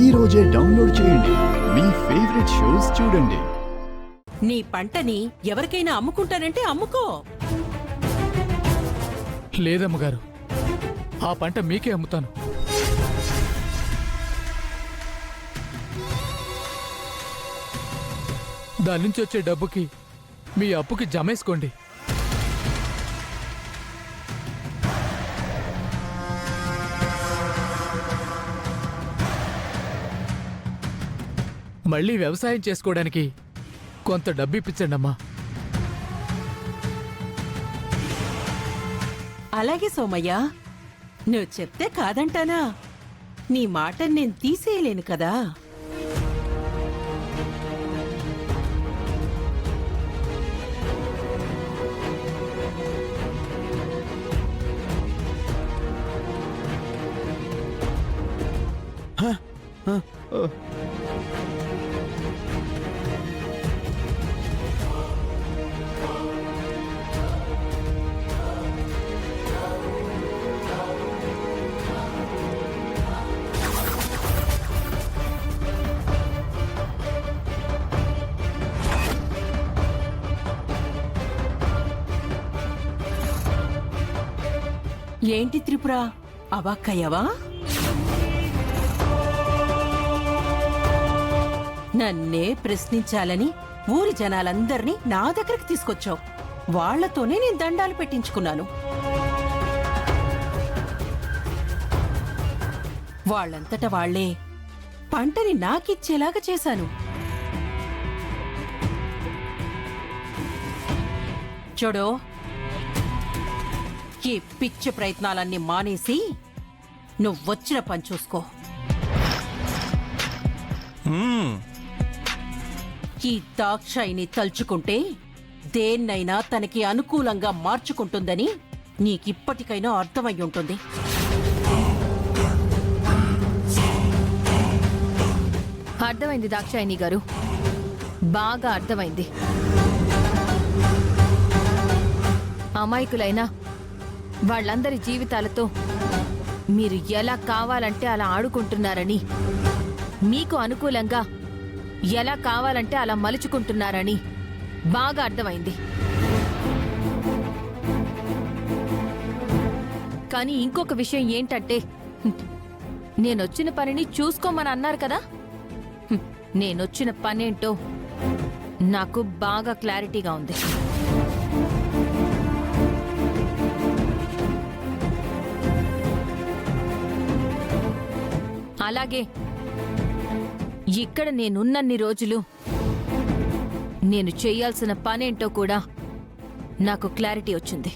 ఈ రోజే డౌన్లోడ్ చేయండి. మీ ఫేవరెట్ షోస్ చూడండి. నీ పంటని ఎవరికైనా అమ్ముకుంటానంటే అమ్ముకో. లేదమ్మగారు, ఆ పంట మీకే అమ్ముతాను. దాని నుంచి వచ్చే డబ్బుకి మీ అప్పుకి జమేసుకోండి. మళ్ళీ వ్యవసాయం చేసుకోవడానికి కొంత డబ్బు ఇప్పించండి అమ్మా. అలాగే సోమయ్య, నువ్వు చెప్తే కాదంటానా? నీ మాటని నేను తీసేయలేను కదా. ఏంటి త్రిపుర, అవాక్కయ్యవా? నన్నే ప్రశ్నించాలని ఊరి జనాలందర్నీ నా దగ్గరికి తీసుకొచ్చావు. వాళ్లతోనే నేను దండాలు పెట్టించుకున్నాను. వాళ్ళంతట వాళ్లే పంటని నాకిచ్చేలాగా చేశాను. చూడు, ఈ పిచ్చి ప్రయత్నాలన్నీ మానేసి నువ్వొచ్చిన పని చూసుకో. ఈ దాక్షాయిని తలుచుకుంటే దేన్నైనా తనకి అనుకూలంగా మార్చుకుంటుందని నీకిప్పటికైనా అర్థమై ఉంటుంది. అర్థమైంది దాక్షాయిని గారు, బాగా అర్థమైంది. అమాయకులైనా వాళ్ళందరి జీవితాలతో మీరు ఎలా కావాలంటే అలా ఆడుకుంటున్నారని, మీకు అనుకూలంగా ఎలా కావాలంటే అలా మలుచుకుంటున్నారని బాగా అర్థమైంది. కానీ ఇంకొక విషయం ఏంటంటే, నేనొచ్చిన పనిని చూసుకోమని అన్నారు కదా. నేనొచ్చిన పనేంటో నాకు బాగా క్లారిటీగా ఉంది. అలాగే ఇక్కడ నేనున్నన్ని రోజులు నేను చేయాల్సిన పనేంటో కూడా నాకు క్లారిటీ వచ్చింది.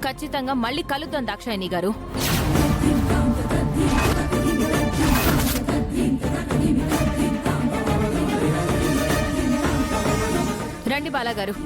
ఖచ్చితంగా మళ్ళీ కలుద్దాం దాక్షాయిని గారు. రండి బాలాగారు.